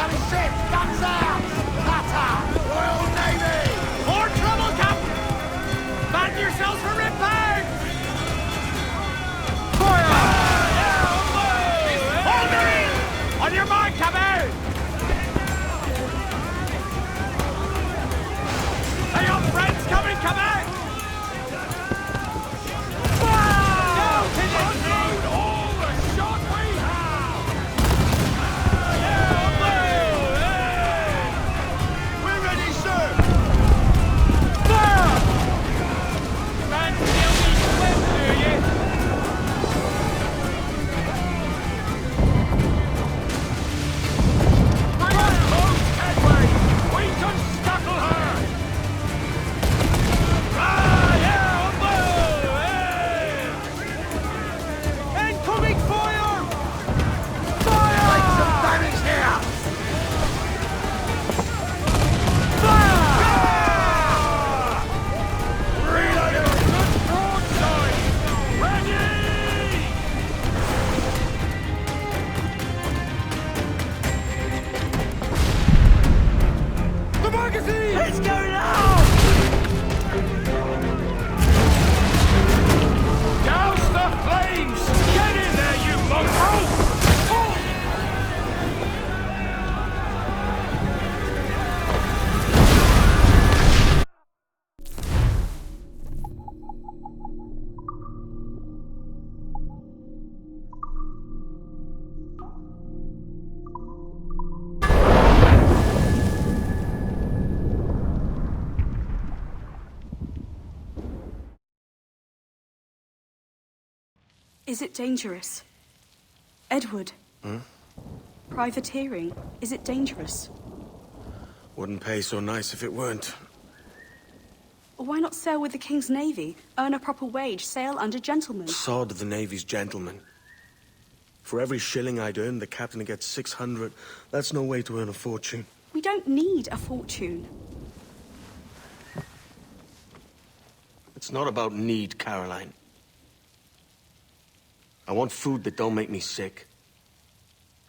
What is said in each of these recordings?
on ship! Guns out! Cutter! Royal Navy! More trouble, Captain! Batten yourselves for impact! Fire! Hold her in! On your mark, Captain! Are your friends coming, Captain? Fire! Unload all the shot we have! We're ready, sir! Fire! Fancy me swim, do you? Bring us close, Headway! We can scuttle her! Incoming fire! Fire! Make some damage here! Fire! Reloading! Good broadside! Ready! The magazine! It's going out! Douse the flames! Get in there, you mongrel! Is it dangerous? Edward? Privateering, is it dangerous? Wouldn't pay so nice if it weren't. Why not sail with the King's Navy, earn a proper wage, sail under gentlemen? Sod the Navy's gentlemen. For every shilling I'd earn, the captain gets 600. That's no way to earn a fortune. We don't need a fortune. It's not about need, Caroline. I want food that don't make me sick.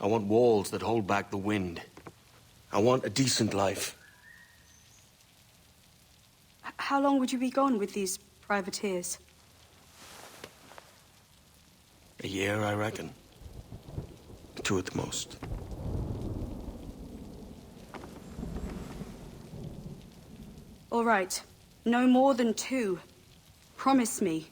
I want walls that hold back the wind. I want a decent life. How long would you be gone with these privateers? A year, I reckon. 2 at the most. All right. No more than 2. Promise me.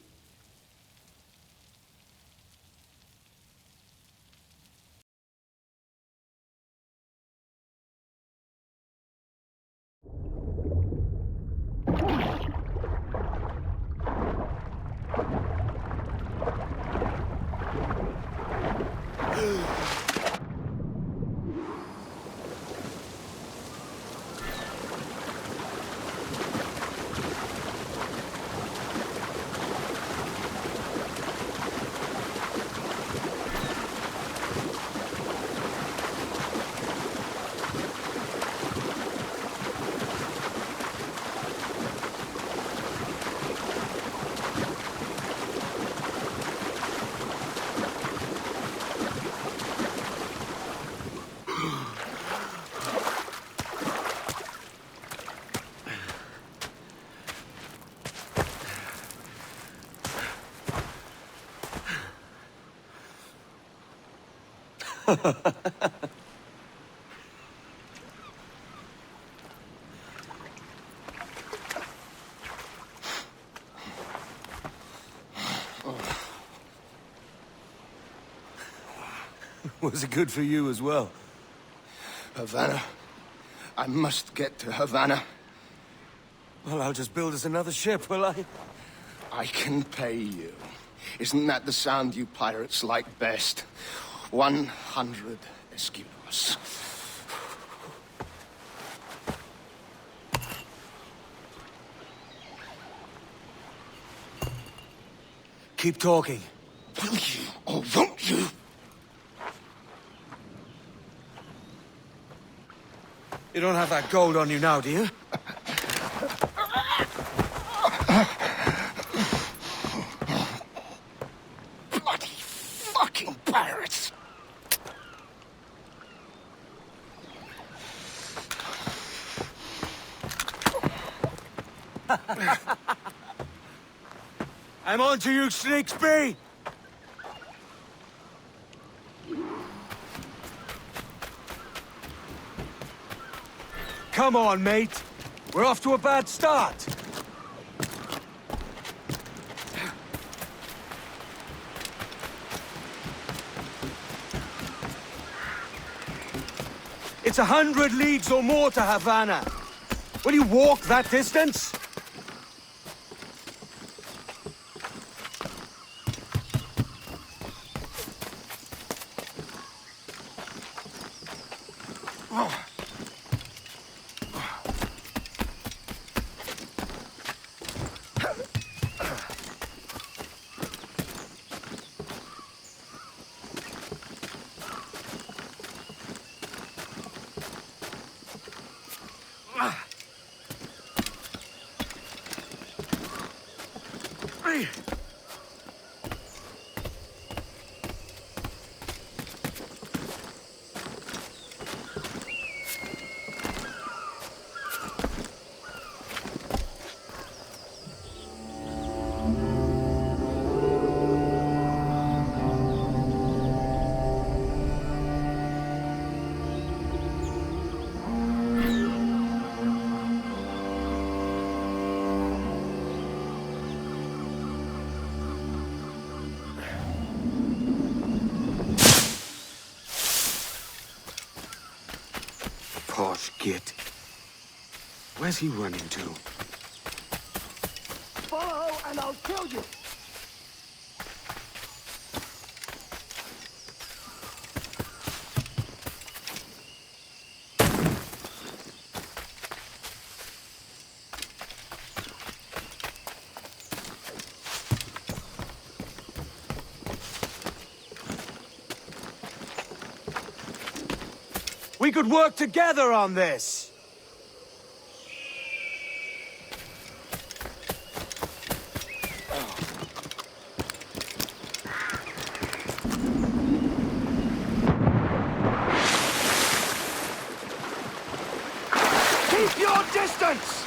Was it good for you as well? Havana. I must get to Havana. Well, I'll just build us another ship, will I? I can pay you. Isn't that the sound you pirates like best? 100 escudos. Keep talking. Will you or won't you? You don't have that gold on you now, do you? Bloody fucking pirates! I'm on to you, Snakesby! Come on, mate. We're off to a bad start. It's 100 leagues or more to Havana. Will you walk that distance? Posh git. Where's he running to? Follow and I'll kill you! We could work together on this! Keep your distance!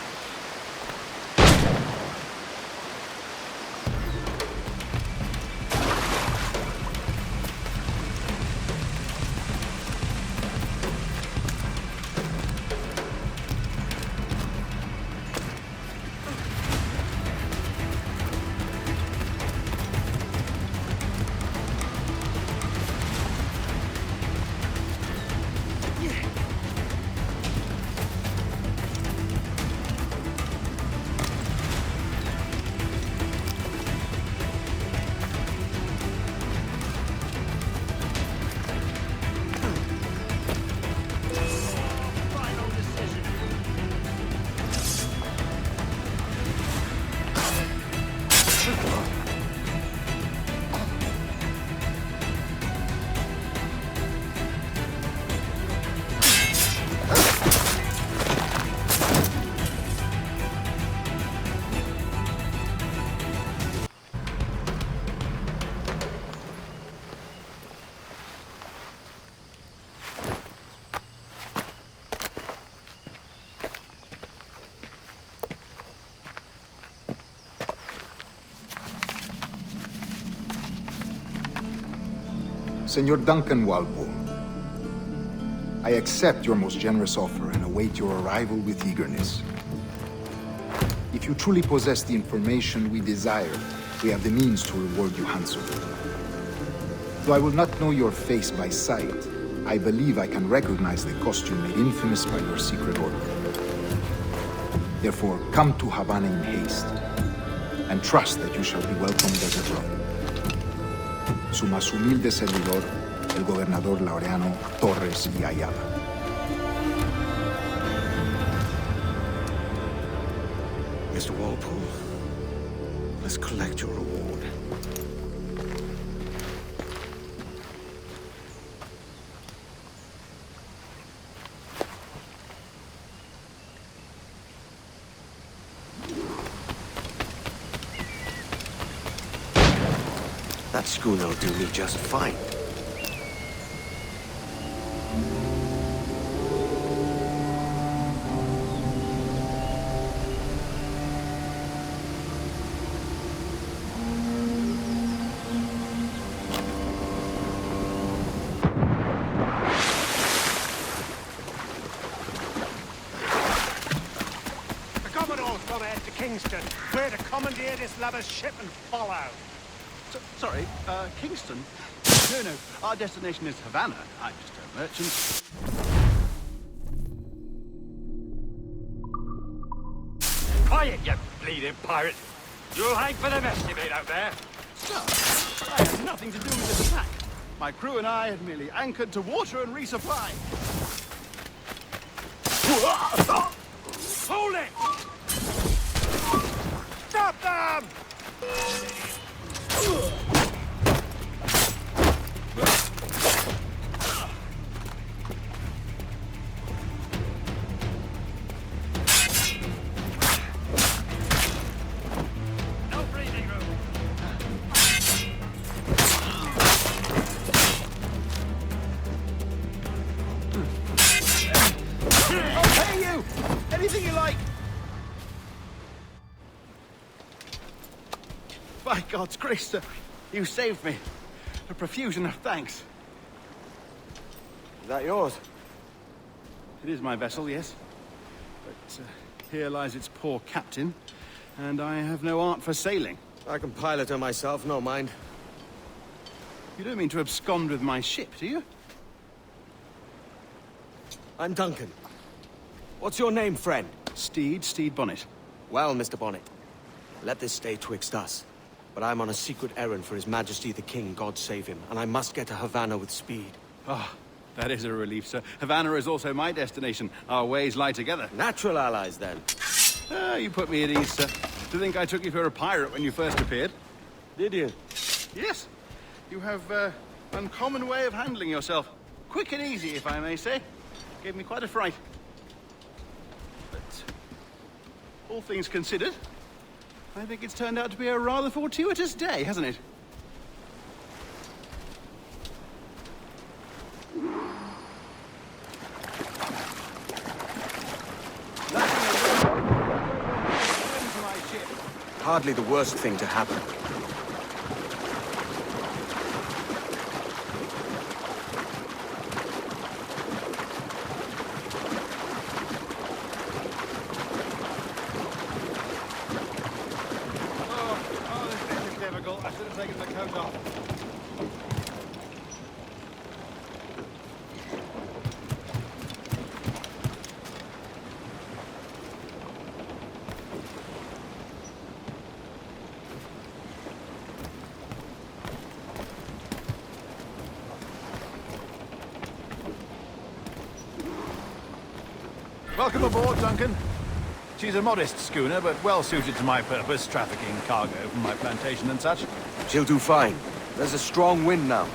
Senor Duncan Walpole, I accept your most generous offer and await your arrival with eagerness. If you truly possess the information we desire, we have the means to reward you handsomely. Though I will not know your face by sight, I believe I can recognize the costume made infamous by your secret order. Therefore, come to Havana in haste, and trust that you shall be welcomed as a brother. Su más humilde servidor, el gobernador Laureano Torres y Ayala. Mr. Walpole, let's collect your reward. That schooner'll do me just fine. Kingston. We're to commandeer this lover's ship and follow. Sorry, Kingston? No, our destination is Havana. I'm just a merchant. Quiet, you bleeding pirate. You'll hang for the mess you made out there. Sir, I had nothing to do with this attack. My crew and I had merely anchored to water and resupply. Hold it! Stop them! No breathing room. I'll pay you! Anything you like! By God's grace, sir, you saved me. A profusion of thanks. Is that yours? It is my vessel, yes. But here lies its poor captain, and I have no art for sailing. I can pilot her myself, no mind. You don't mean to abscond with my ship, do you? I'm Duncan. What's your name, friend? Steed Bonnet. Well, Mr. Bonnet, let this stay twixt us. But I'm on a secret errand for His Majesty the King, God save him, and I must get to Havana with speed. Ah, that is a relief, sir. Havana is also my destination. Our ways lie together. Natural allies, then. Ah, you put me at ease, sir. To think I took you for a pirate when you first appeared. Did you? Yes. You have uncommon way of handling yourself. Quick and easy, if I may say. Gave me quite a fright. But all things considered, I think it's turned out to be a rather fortuitous day, hasn't it? Hardly the worst thing to happen. This is difficult. I should have taken the coat off. Welcome aboard, Duncan. She's a modest schooner, but well suited to my purpose, trafficking cargo from my plantation and such. She'll do fine. There's a strong wind now.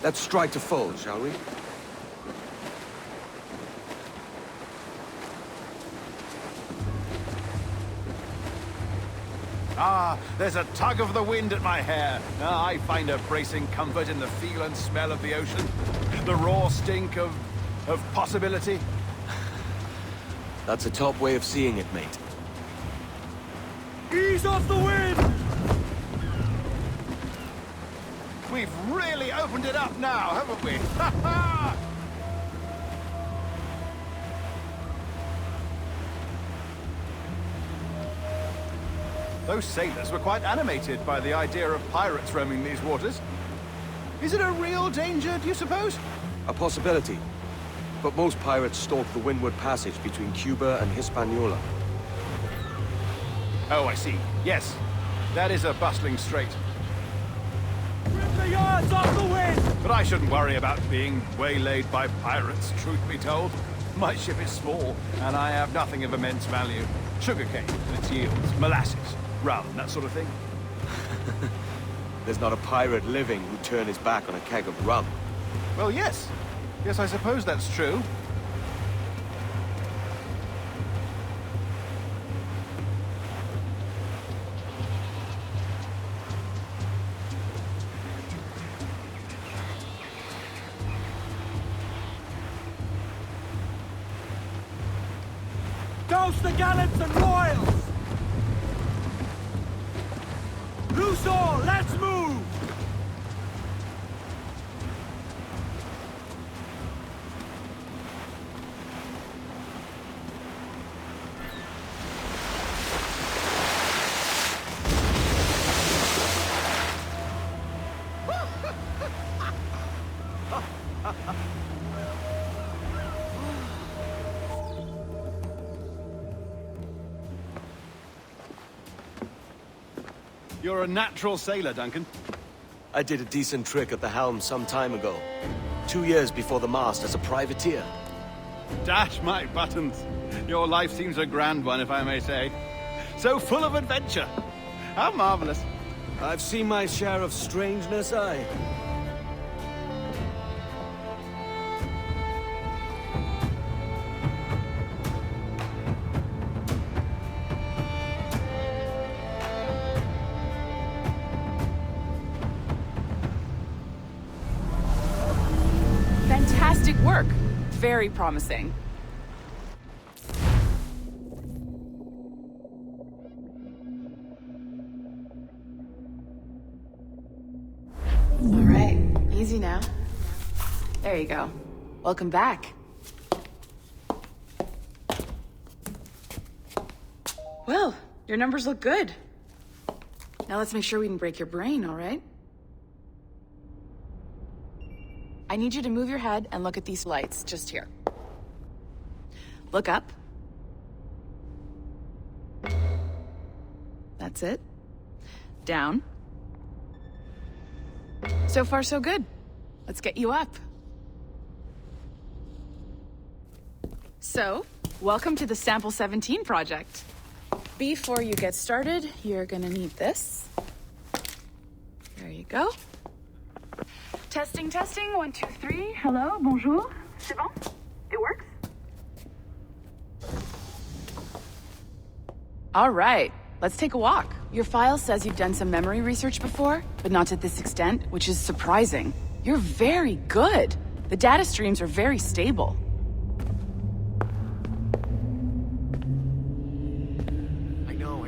Let's strike to full, shall we? Ah, there's a tug of the wind at my hair. Ah, I find a bracing comfort in the feel and smell of the ocean. The raw stink of possibility. That's a top way of seeing it, mate. Ease off the wind! We've really opened it up now, haven't we? Ha ha! Those sailors were quite animated by the idea of pirates roaming these waters. Is it a real danger, do you suppose? A possibility. But most pirates stalk the windward passage between Cuba and Hispaniola. Oh, I see. Yes. That is a bustling strait. Rip the yards off the wind! But I shouldn't worry about being waylaid by pirates, truth be told. My ship is small, and I have nothing of immense value. Sugarcane and its yields, molasses, rum, that sort of thing. There's not a pirate living who'd turn his back on a keg of rum. Well, yes. Yes, I suppose that's true. Douse the gallants and royals! Loose all, let's move! You're a natural sailor, Duncan. I did a decent trick at the helm some time ago. 2 years before the mast as a privateer. Dash my buttons. Your life seems a grand one, if I may say. So full of adventure. How marvelous. I've seen my share of strangeness, aye. Fantastic work. Very promising. All right, easy now. There you go. Welcome back. Well, your numbers look good. Now let's make sure we can break your brain, all right? I need you to move your head and look at these lights just here. Look up. That's it. Down. So far, so good. Let's get you up. So, welcome to the Sample 17 project. Before you get started, you're gonna need this. There you go. Testing, testing, 1, 2, 3. Hello, bonjour. C'est bon? It works? All right, let's take a walk. Your file says you've done some memory research before, but not to this extent, which is surprising. You're very good. The data streams are very stable. I know.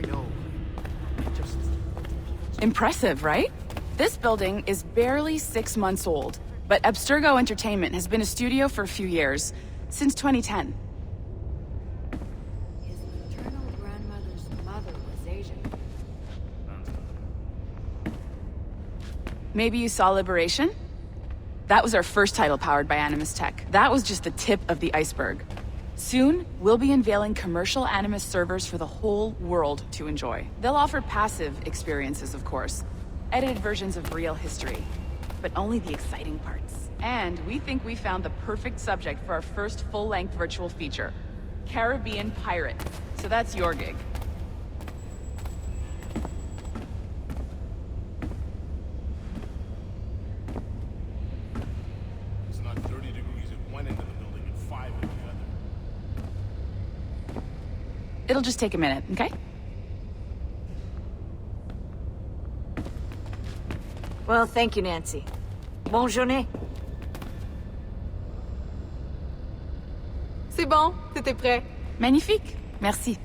Impressive, right? This building is barely 6 months old, but Abstergo Entertainment has been a studio for a few years, since 2010. His maternal grandmother's mother was Asian. Maybe you saw Liberation? That was our first title powered by Animus Tech. That was just the tip of the iceberg. Soon, we'll be unveiling commercial Animus servers for the whole world to enjoy. They'll offer passive experiences, of course. Edited versions of real history, but only the exciting parts. And we think we found the perfect subject for our first full-length virtual feature, Caribbean Pirate. So that's your gig. It's not 30 degrees at one end of the building and 5 at the other. It'll just take a minute, okay? Well, thank you, Nancy. Bonne journée. C'est bon, c'était prêt. Magnifique. Merci.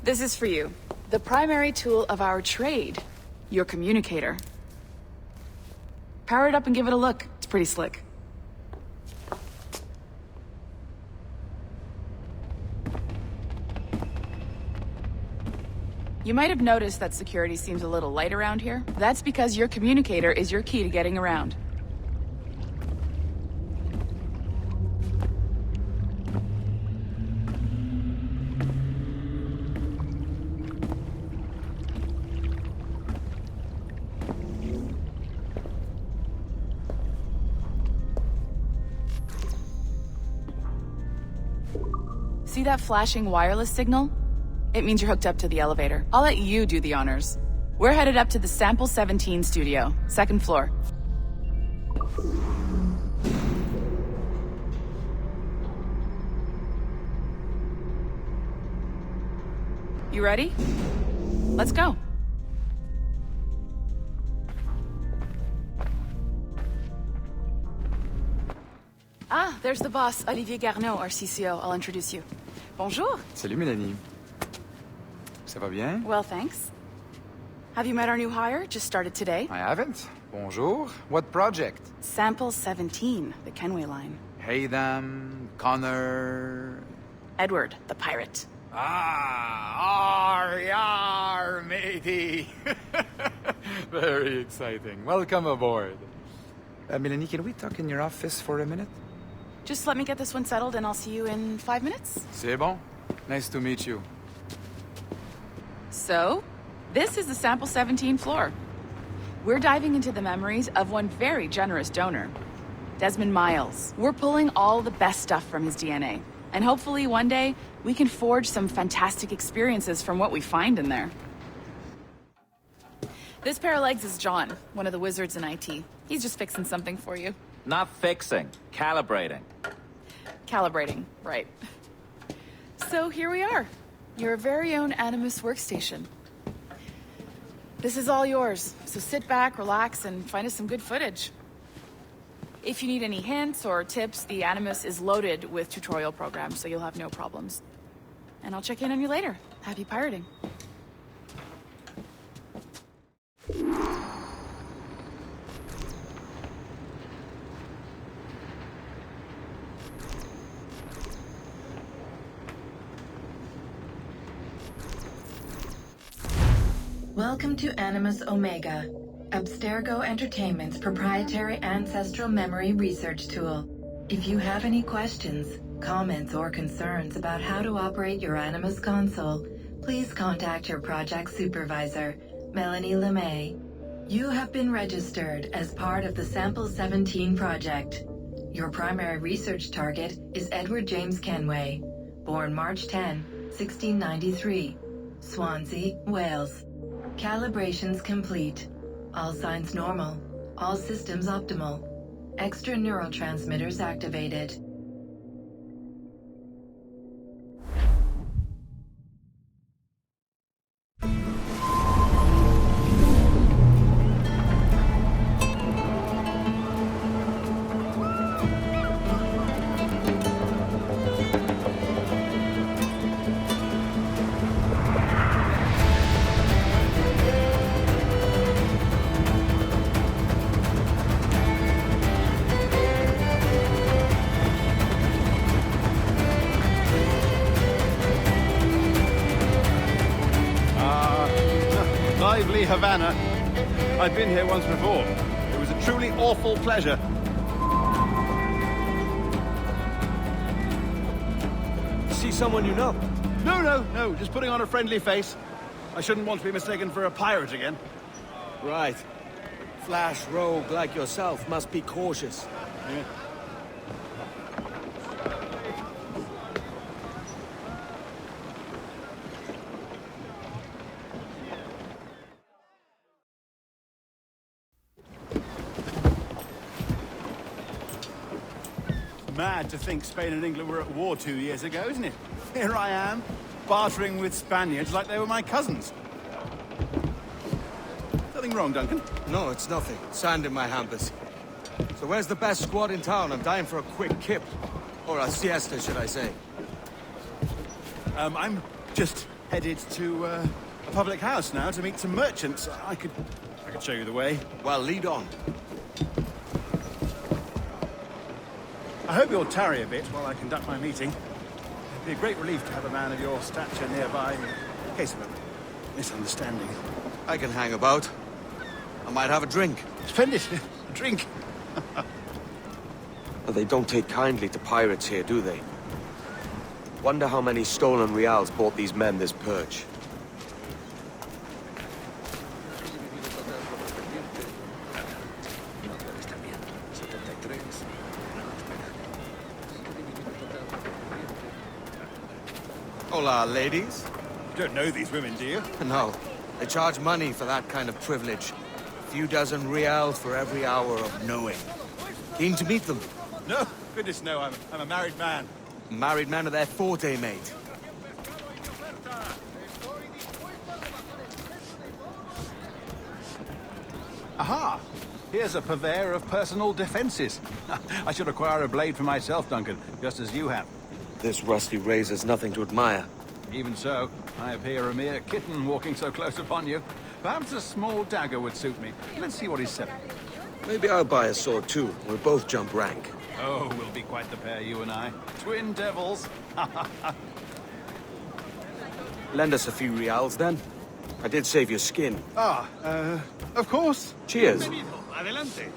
This is for you. The primary tool of our trade. Your communicator. Power it up and give it a look. It's pretty slick. You might have noticed that security seems a little light around here. That's because your communicator is your key to getting around. See that flashing wireless signal? It means you're hooked up to the elevator. I'll let you do the honors. We're headed up to the Sample 17 studio, 2nd floor. You ready? Let's go. Ah, there's the boss, Olivier Garneau, our CCO. I'll introduce you. Bonjour. Salut, Mélanie. Ça va bien? Well, thanks. Have you met our new hire? Just started today. I haven't. Bonjour. What project? Sample 17, the Kenway line. Haydam, Connor... Edward, the pirate. Ah, yar, matey. Very exciting. Welcome aboard. Mélanie, can we talk in your office for a minute? Just let me get this one settled and I'll see you in 5 minutes. C'est bon. Nice to meet you. So, this is the Sample 17 floor. We're diving into the memories of one very generous donor, Desmond Miles. We're pulling all the best stuff from his DNA. And hopefully one day, we can forge some fantastic experiences from what we find in there. This pair of legs is John, one of the wizards in IT. He's just fixing something for you. Not fixing, calibrating. Calibrating, right. So here we are, your very own Animus workstation. This is all yours, so sit back, relax, and find us some good footage. If you need any hints or tips, the Animus is loaded with tutorial programs, so you'll have no problems. And I'll check in on you later. Happy pirating. Welcome to Animus Omega, Abstergo Entertainment's proprietary ancestral memory research tool. If you have any questions, comments, or concerns about how to operate your Animus console, please contact your project supervisor, Melanie LeMay. You have been registered as part of the Sample 17 project. Your primary research target is Edward James Kenway, born March 10, 1693, Swansea, Wales. Calibrations complete. All signs normal. All systems optimal. Extra neurotransmitters activated. Lively Havana. I've been here once before. It was a truly awful pleasure. See someone you know? No. Just putting on a friendly face. I shouldn't want to be mistaken for a pirate again. Right. Flash rogue like yourself must be cautious. Yeah. Mad to think Spain and England were at war 2 years ago, isn't it? Here I am, bartering with Spaniards like they were my cousins. Something wrong, Duncan? No, it's nothing. Sand in my hampers. So where's the best squad in town? I'm dying for a quick kip. Or a siesta, should I say. I'm just headed to a public house now to meet some merchants. I could show you the way. Well, lead on. I hope you'll tarry a bit while I conduct my meeting. It'd be a great relief to have a man of your stature nearby in case of a misunderstanding. I can hang about. I might have a drink. Splendid. A drink. They don't take kindly to pirates here, do they? Wonder how many stolen reals bought these men this purge. Hola, ladies. You don't know these women, do you? No. They charge money for that kind of privilege. A few dozen reals for every hour of knowing. Keen to meet them? No, goodness no, I'm a married man. Married man of their forte, mate. Aha! Here's a purveyor of personal defenses. I should acquire a blade for myself, Duncan, just as you have. This rusty razor's nothing to admire. Even so, I appear a mere kitten walking so close upon you. Perhaps a small dagger would suit me. Let's see what he's selling. Maybe I'll buy a sword too. We'll both jump rank. Oh, we'll be quite the pair, you and I. Twin devils. Lend us a few reals, then. I did save your skin. Of course. Cheers. Adelante.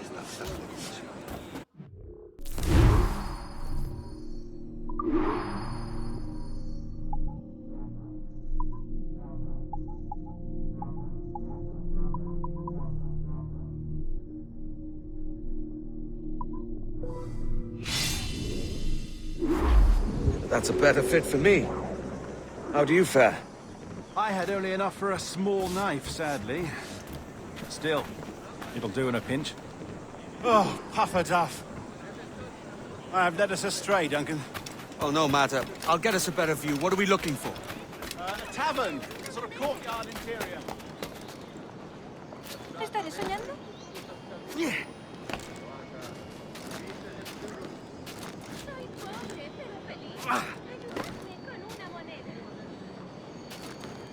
That's a better fit for me. How do you fare? I had only enough for a small knife, sadly. Still, it'll do in a pinch. Oh, puffer duff. I have led us astray, Duncan. Oh, no matter. I'll get us a better view. What are we looking for? A tavern, a sort of courtyard interior. ¿Estaré soñando? Yeah.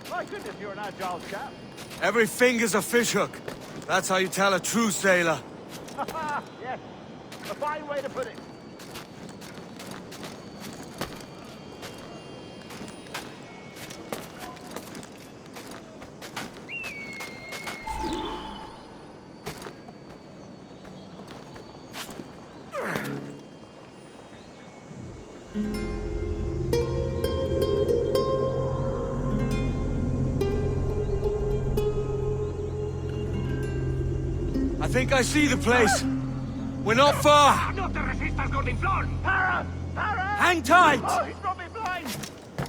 My goodness, you're an agile chap. Every finger's a fishhook. That's how you tell a true sailor. Yes, a fine way to put it. I think I see the place. We're not far. No te resistas, Gordinflón! Para! Para! Hang tight! Oh, he's brought me blind!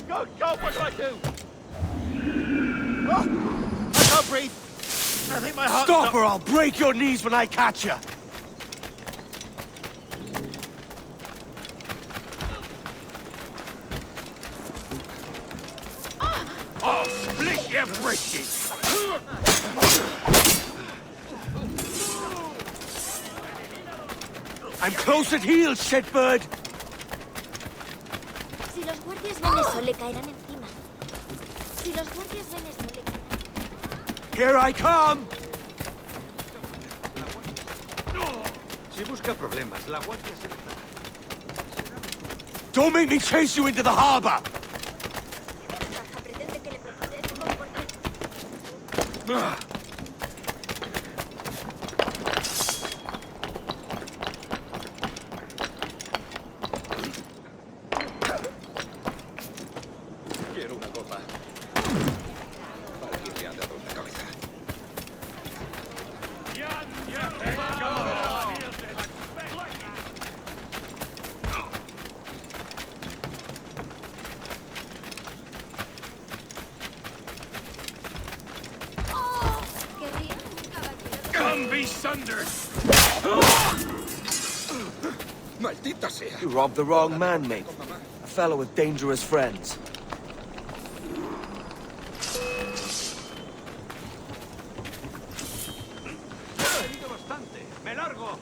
Good God, what do I do? Oh, I can't breathe. I think my heart... Stop or I'll break your knees when I catch you. Oh, split your brisket! I'm close at heel, shitbird. Si los guardias ven eso, le caerán encima. Si los guardias ven eso, le caerán... Here I come! Si busca problemas, la guardia se... Don't make me chase you into the harbor! Pretende que le procede este comportamiento. Quiero una copa. Para que le haya dado la cabeza. Come be sundered! Maldita sea! You robbed the wrong man, mate. A fellow with dangerous friends. ¡Me largo!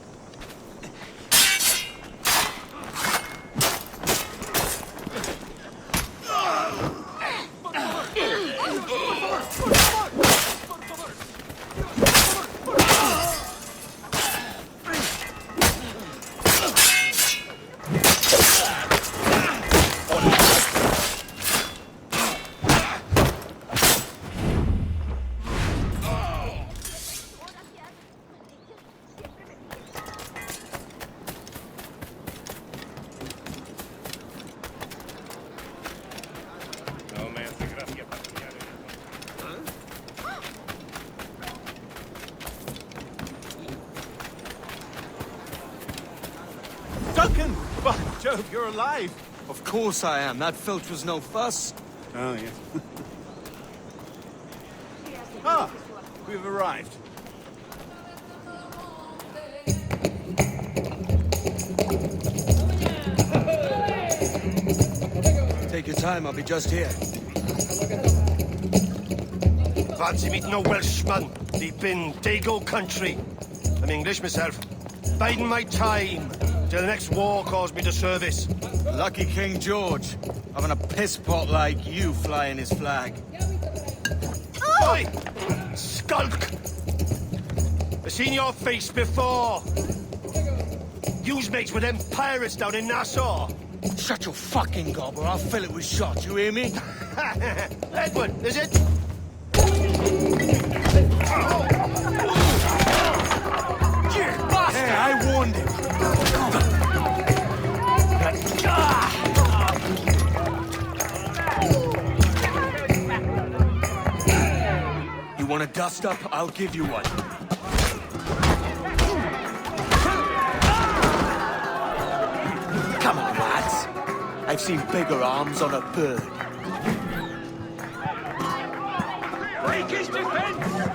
Duncan! By Jove, you're alive! Of course I am. That filch was no fuss. Oh, yeah. Ah! We've arrived. Take your time, I'll be just here. Fancy meeting a Welshman deep in Dago country. I'm English myself. Biding my time till the next war calls me to service. Lucky King George, having a piss pot like you flying his flag. Oi! Skulk! I've seen your face before. You's mates with them pirates down in Nassau. Shut your fucking gob or I'll fill it with shot, you hear me? Edward, is it? Hey, I warned him. You want a dust up? I'll give you one. Come on, lads. I I've seen bigger arms on a bird. Break his defense!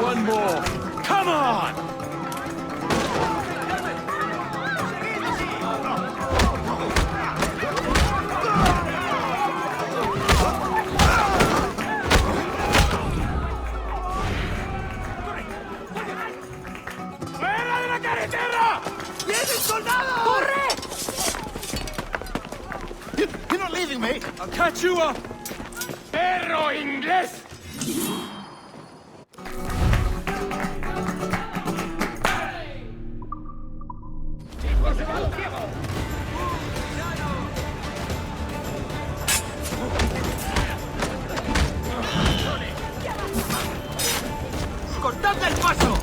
One more. Come on! ¡Fuera de la carretera! ¡Vienen soldados! ¡Corre! You're not leaving me! I'll catch you up! ¡Perro inglés! ¡Cortadle el paso!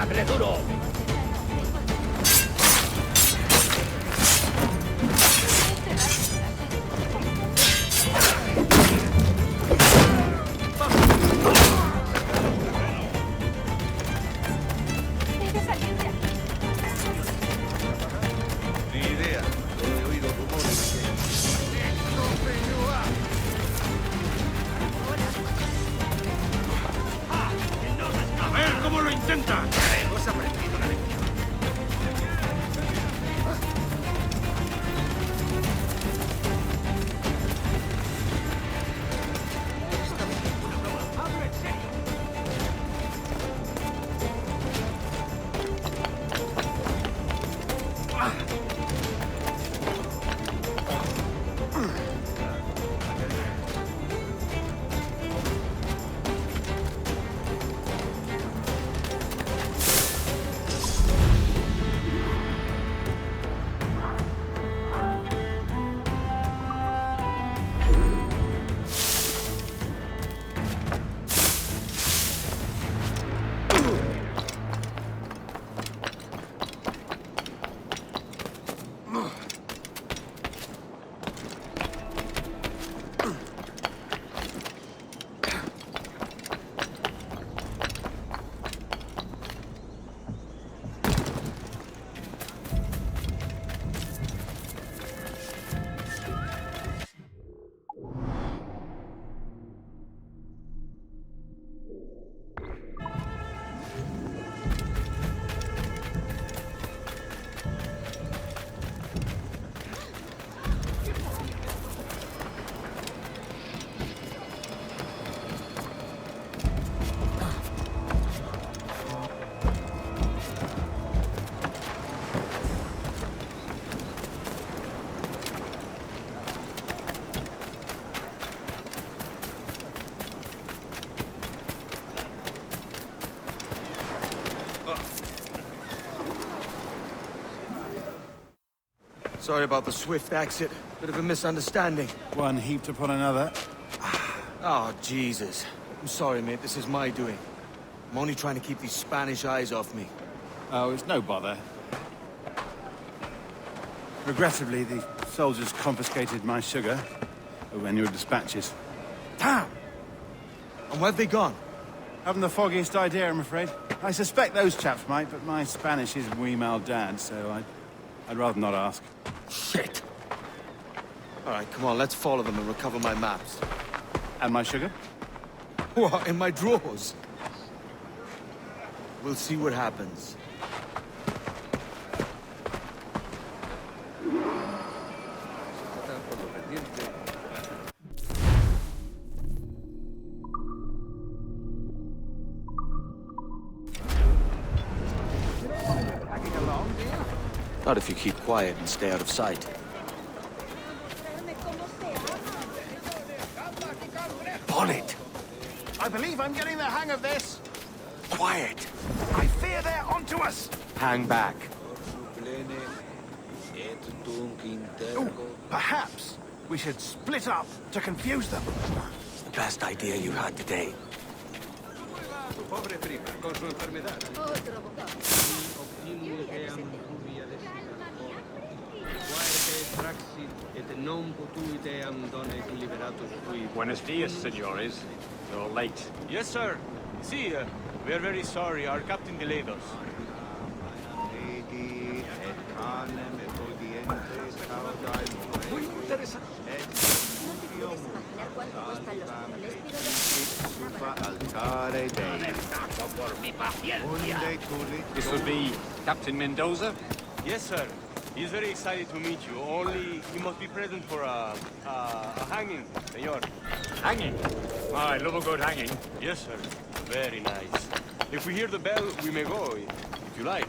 ¡Dale duro! Ni idea. He oído rumores de ¡A ver cómo lo intenta! Hemos aprendido la lección. Sorry about the swift exit. Bit of a misunderstanding. One heaped upon another. Oh, Jesus. I'm sorry, mate. This is my doing. I'm only trying to keep these Spanish eyes off me. Oh, it's no bother. Regrettably, the soldiers confiscated my sugar when your dispatches. Damn! And where've they gone? Haven't the foggiest idea, I'm afraid. I suspect those chaps might, but my Spanish is muy mal dad, so I'd rather not ask. Shit! All right, come on, let's follow them and recover my maps. And my sugar? What, in my drawers? We'll see what happens. Not if you keep quiet and stay out of sight. Bonnet! I believe I'm getting the hang of this. Quiet! I fear they're onto us. Hang back. Ooh, perhaps we should split up to confuse them. It's the best idea you had today. Buenos dias, senores. You're late. Yes, sir. See, we are very sorry. Our captain delayed us. This would be Captain Mendoza? Yes, sir. He's very excited to meet you. Only he must be present for a hanging, senor. Hanging? Oh, I love a good hanging. Yes, sir. Very nice. If we hear the bell, we may go, if you like.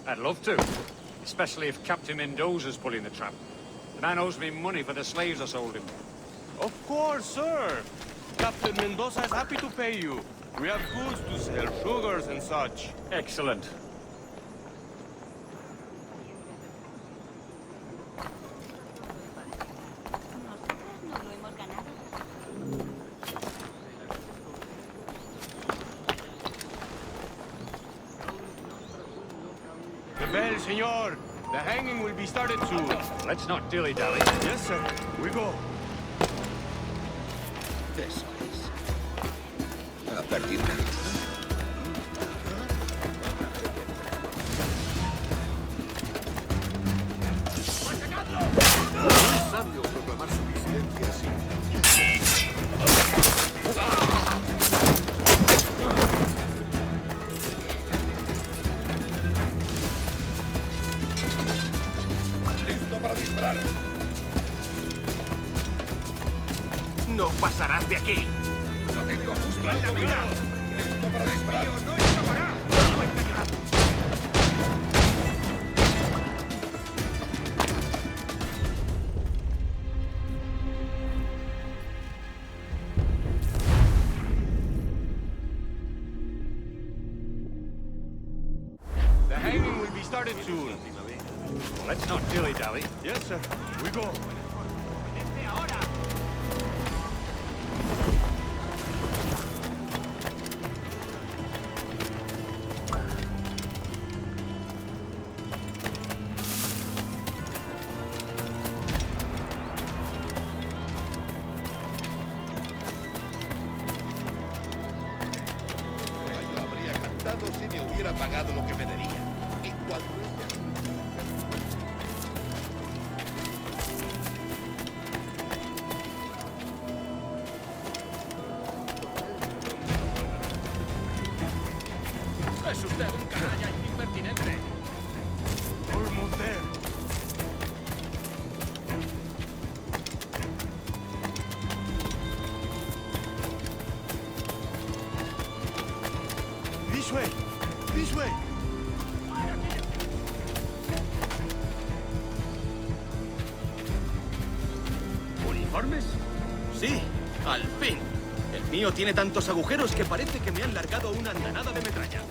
I'd love to. Especially if Captain Mendoza's pulling the trap. The man owes me money for the slaves I sold him. Of course, sir. Captain Mendoza is happy to pay you. We have goods to sell, sugars and such. Excellent. The bell, senor. The hanging will be started soon. Let's not dilly-dally. Yes, sir. We go. Eso es. A partir de ahí. Es sabio proclamar su existencia así. Listo para disparar. No pasarás de aquí. Lo tengo justo en la mira. Listo para disparar. No escapará. The hanging will be started soon. Let's not dilly-dally. Yes, sir. We go. Yo habría cantado si me hubiera pagado lo que me debía. Y cuando Es usted un canalla impertinente. Almost there. This way. This way. ¿Uniformes? Sí, al fin. El mío tiene tantos agujeros que parece que me han largado una andanada de metralla.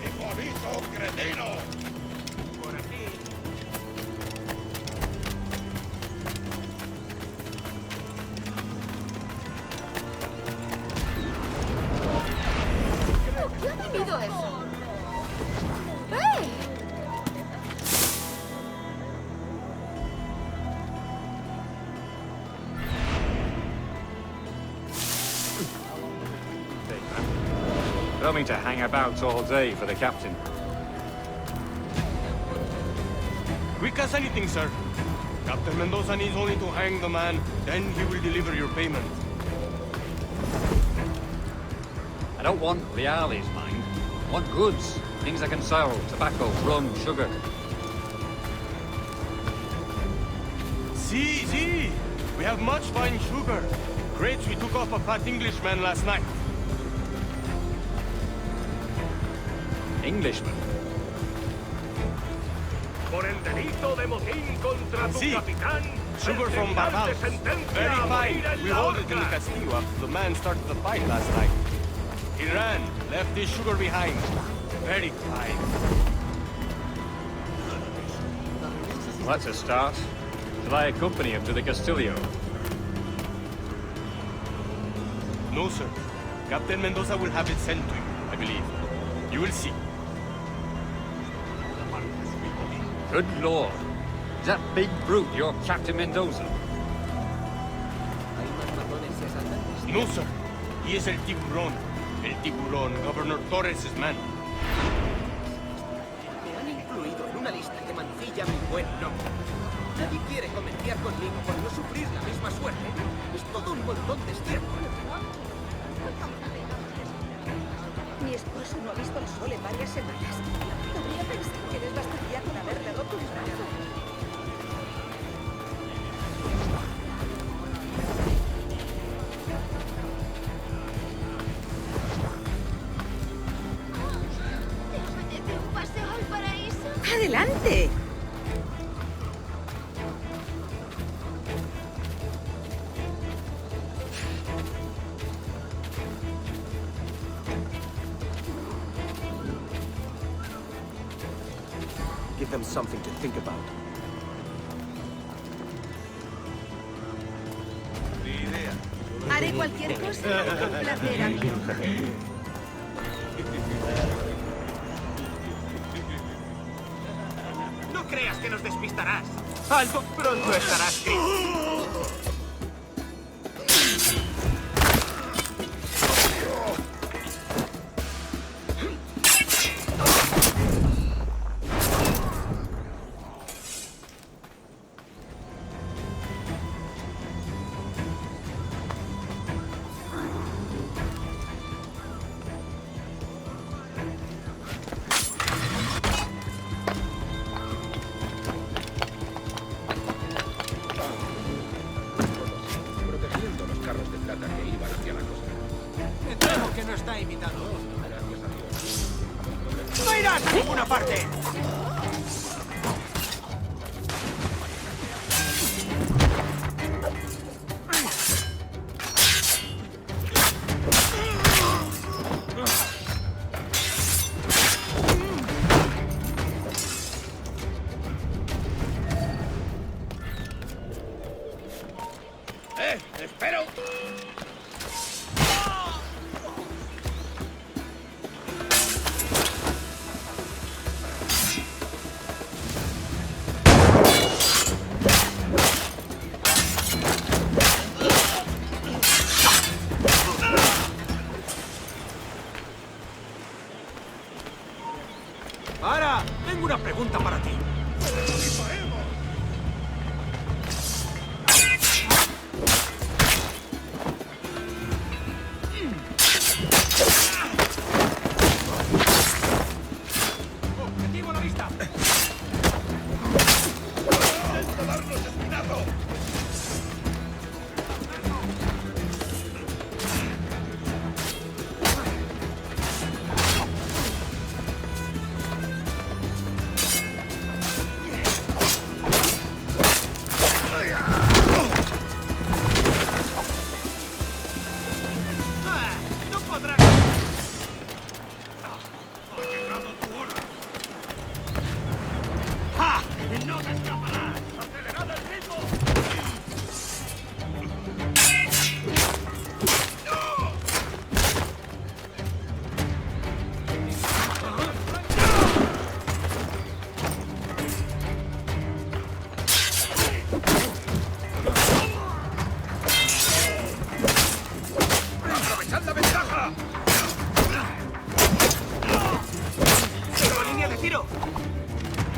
¡Tengo aviso, cretino! Por aquí. ¿Qué ha venido eso? ¡Eh! willing to hang about all day for the captain. Quick as anything, sir. Captain Mendoza needs only to hang the man, then he will deliver your payment. I don't want reales, mind. I want goods. Things I can sell. Tobacco, rum, sugar. See. We have much fine sugar. Crates we took off a fat Englishman last night. Englishman? Por el delito de motín contra tu capitán. Sugar from Barbados. Very fine. We hold it in the castillo after the man started the fight last night. He ran, left his sugar behind. Very fine. Well, that's a start. Shall I accompany him to the Castillo? No, sir. Captain Mendoza will have it sent to you, I believe. You will see. Good Lord. Is that big brute your Captain Mendoza? No, sir. He is El Tiburón. El Tiburón, Governor Torres' man. Me han incluido en una lista que mancilla mi buen nombre. Nadie quiere comerciar conmigo por no sufrir la misma suerte. Es todo un montón de estiércol. Mi esposo no ha visto el sol en varias semanas. Podría pensar que les bastaría con haberle roto un brazo. ¿Un paseo al paraíso? ¡Adelante! Give them something to think about. Haré cualquier cosa por complacer a mi mujer. No creas que nos despistarás. Algo pronto estarás escrito. Protegiendo los carros de plata que iban hacia la costa. Me temo que no está invitado. ¡No irás a ninguna parte! ¡Espero! Ahora, tengo una pregunta para ti. ¡Objetivo a la vista! ¡Intenta darnos espinazo! ¡No podrás! ¡Ha llegado tu hora!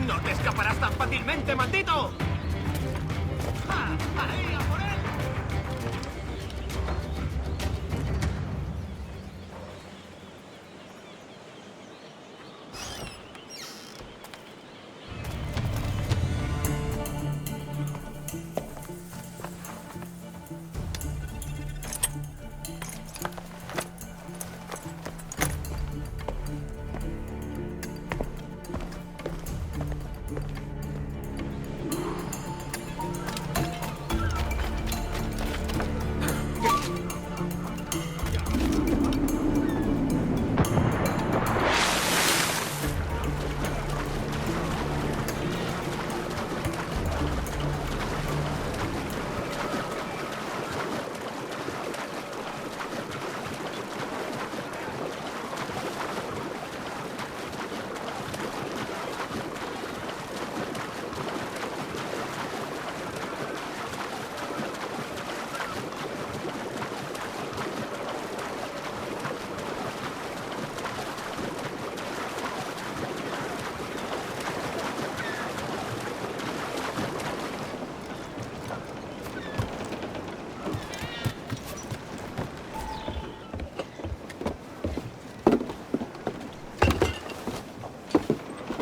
¡No te escaparás tan fácilmente, maldito! ¡Ja! ¡Ahí, a por él!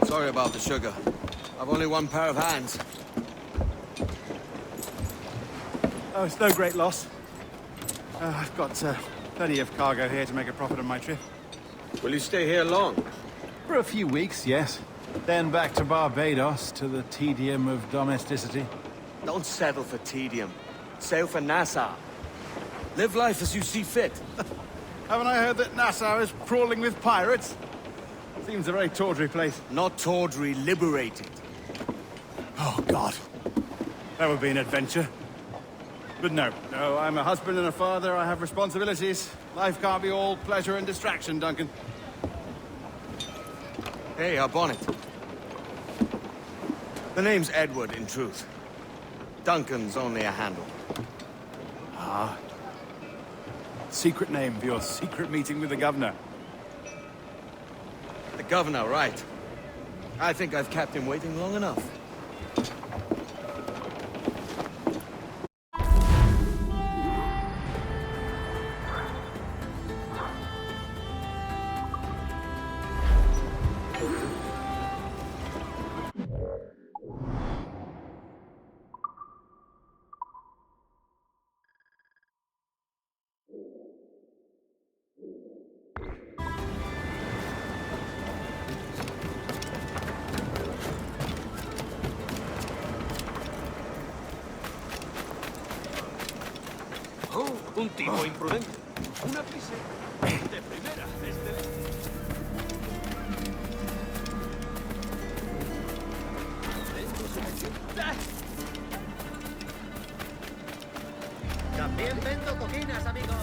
Sorry about the sugar. I've only one pair of hands. Oh, it's no great loss. I've got plenty of cargo here to make a profit on my trip. Will you stay here long? For a few weeks, yes. Then back to Barbados, to the tedium of domesticity. Don't settle for tedium. Sail for Nassau. Live life as you see fit. Haven't I heard that Nassau is crawling with pirates? Seems a very tawdry place. Not tawdry, liberated. Oh, God. That would be an adventure. But no, I'm a husband and a father. I have responsibilities. Life can't be all pleasure and distraction, Duncan. Hey, our bonnet. The name's Edward, in truth. Duncan's only a handle. Ah. Secret name for your secret meeting with the governor. The governor, right. I think I've kept him waiting long enough. Un tipo imprudente. Una prisa. De primera, excelente. También vendo coquinas, amigos.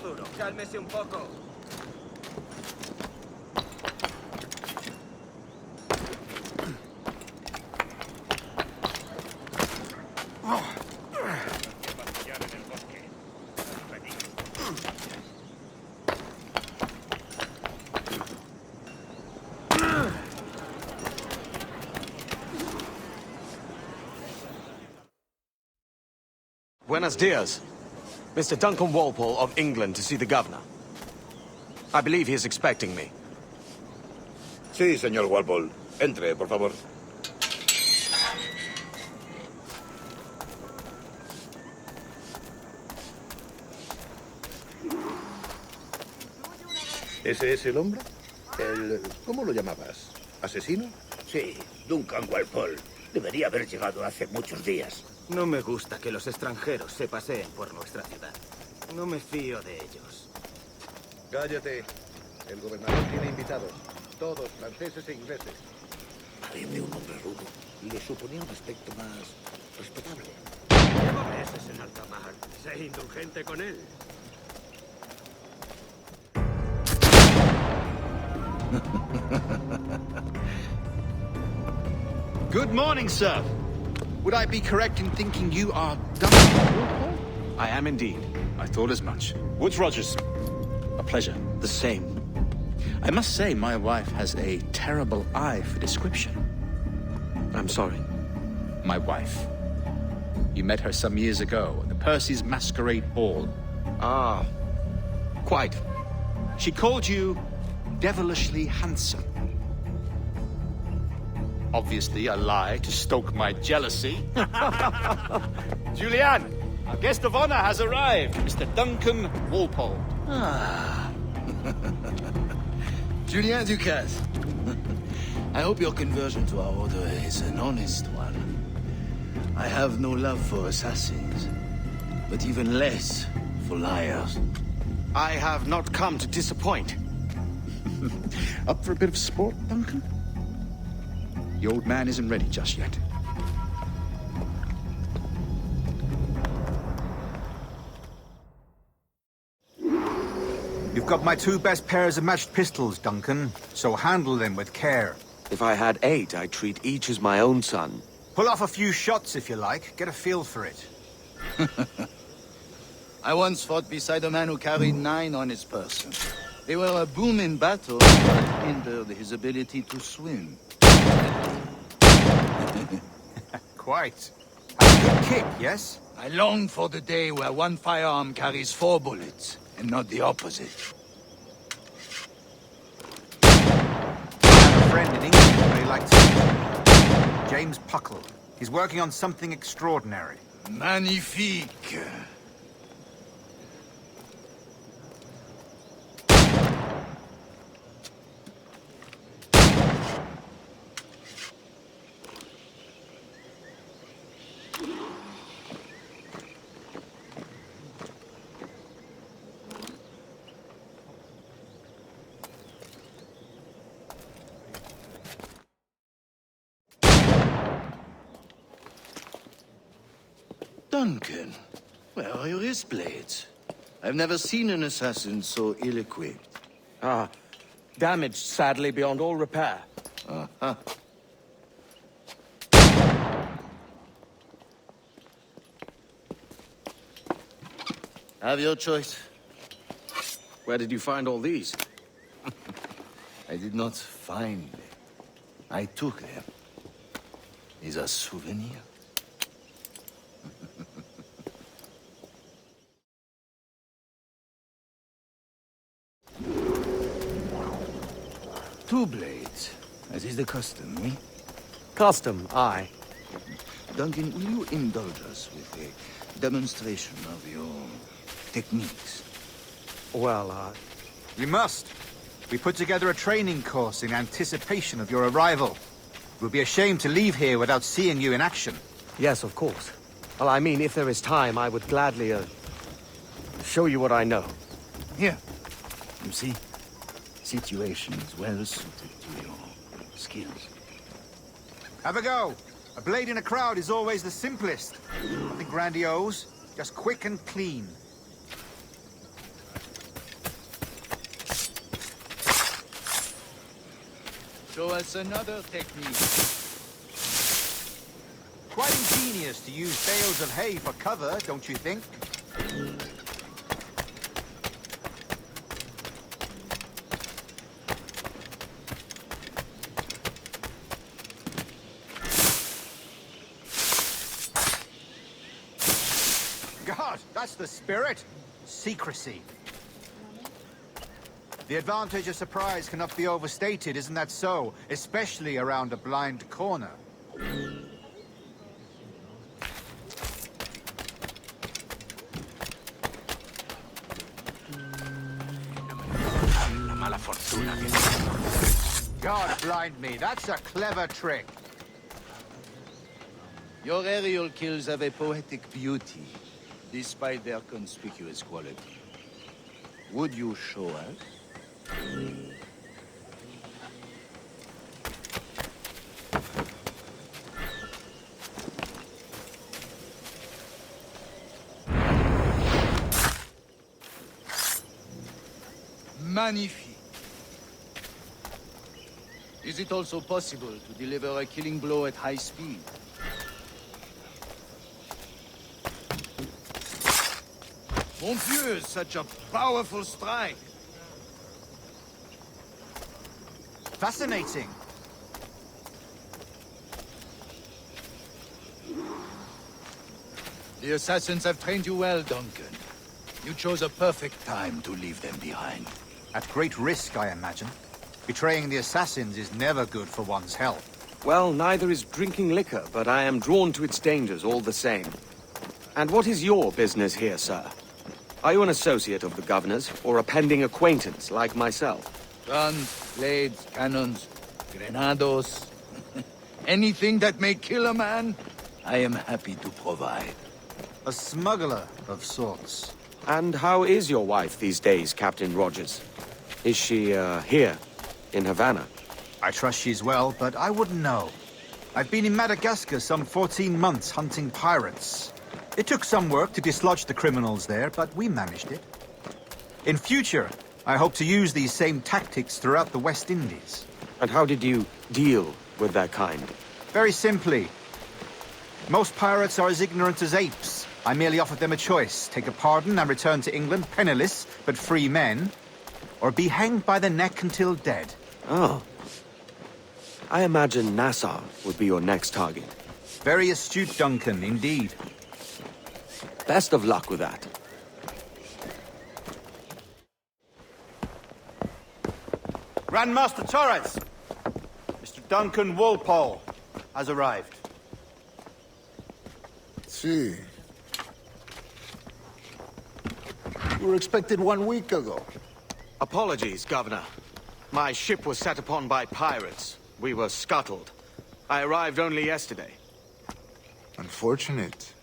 Duro, cálmese un poco. Buenos dias. Mr. Duncan Walpole of England to see the governor. I believe he is expecting me. Sí, señor Walpole. Entre, por favor. ¿Ese es el hombre? ¿Cómo lo llamabas? ¿Asesino? Sí, Duncan Walpole. Debería haber llegado hace muchos días. No me gusta que los extranjeros se paseen por nuestra ciudad. No me fío de ellos. Cállate. El gobernador tiene invitados. Todos franceses e ingleses. Tráeme uno hombre rudo. Le suponía un aspecto más respetable. Lleva meses en alta mar. Sé indulgente con él. Good morning, sir. Would I be correct in thinking you are Duncan? I am indeed. I thought as much. Woods Rogers. A pleasure. The same. I must say, my wife has a terrible eye for description. I'm sorry. My wife. You met her some years ago at the Percy's Masquerade Ball. Ah, quite. She called you devilishly handsome. Obviously a lie to stoke my jealousy. Julianne, our guest of honor has arrived, Mr. Duncan Walpole. Ah. Julien Ducasse. I hope your conversion to our order is an honest one. I have no love for assassins, but even less for liars. I have not come to disappoint. Up for a bit of sport, Duncan? The old man isn't ready just yet. You've got my 2 best pairs of matched pistols, Duncan, so handle them with care. If I had 8, I'd treat each as my own son. Pull off a few shots if you like. Get a feel for it. I once fought beside a man who carried 9 on his person. They were a boom in battle, but hindered his ability to swim. Quite. That's a good kick, yes? I long for the day where one firearm carries 4 bullets, and not the opposite. I have a friend in England very likes it. James Puckle. He's working on something extraordinary. Magnifique. Duncan, where are your wrist blades? I've never seen an assassin so ill-equipped. Ah, damaged, sadly, beyond all repair. Uh-huh. Have your choice. Where did you find all these? I did not find them. I took them. Is a souvenir. Two blades, as is the custom, eh? Custom, aye. Duncan, will you indulge us with a demonstration of your techniques? Well, You must. We put together a training course in anticipation of your arrival. It would be a shame to leave here without seeing you in action. Yes, of course. Well, I mean, if there is time, I would gladly, show you what I know. Here. You see? Situations well suited to your skills. Have a go. A blade in a crowd is always the simplest. Nothing grandiose, just quick and clean. Show us another technique. Quite ingenious to use bales of hay for cover, don't you think? God, that's the spirit. Secrecy. The advantage of surprise cannot be overstated, isn't that so? Especially around a blind corner. God blind me, that's a clever trick. Your aerial kills have a poetic beauty, despite their conspicuous quality. Would you show us? Magnifique. Is it also possible to deliver a killing blow at high speed? Mon Dieu, such a powerful strike. Fascinating. The assassins have trained you well, Duncan. You chose a perfect time to leave them behind. At great risk, I imagine. Betraying the assassins is never good for one's health. Well, neither is drinking liquor, but I am drawn to its dangers all the same. And what is your business here, sir? Are you an associate of the governor's, or a pending acquaintance like myself? Guns, blades, cannons, grenados. Anything that may kill a man, I am happy to provide. A smuggler of sorts. And how is your wife these days, Captain Rogers? Is she, here, in Havana? I trust she's well, but I wouldn't know. I've been in Madagascar some 14 months hunting pirates. It took some work to dislodge the criminals there, but we managed it. In future, I hope to use these same tactics throughout the West Indies. And how did you deal with that kind? Very simply. Most pirates are as ignorant as apes. I merely offered them a choice. Take a pardon and return to England penniless, but free men. Or be hanged by the neck until dead. Oh. I imagine Nassau would be your next target. Very astute, Duncan, indeed. Best of luck with that. Grandmaster Torres! Mr. Duncan Walpole has arrived. See. You were expected 1 week ago. Apologies, Governor. My ship was set upon by pirates. We were scuttled. I arrived only yesterday. Unfortunate.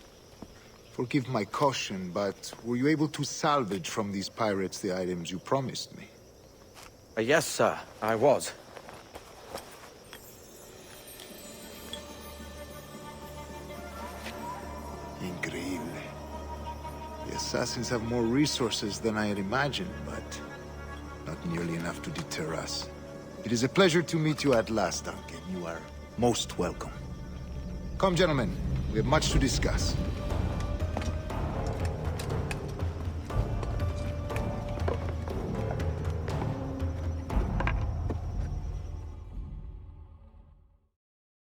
Forgive my caution, but were you able to salvage from these pirates the items you promised me? Yes, sir, I was. Increíble. The assassins have more resources than I had imagined, but not nearly enough to deter us. It is a pleasure to meet you at last, Duncan. You are most welcome. Come, gentlemen. We have much to discuss.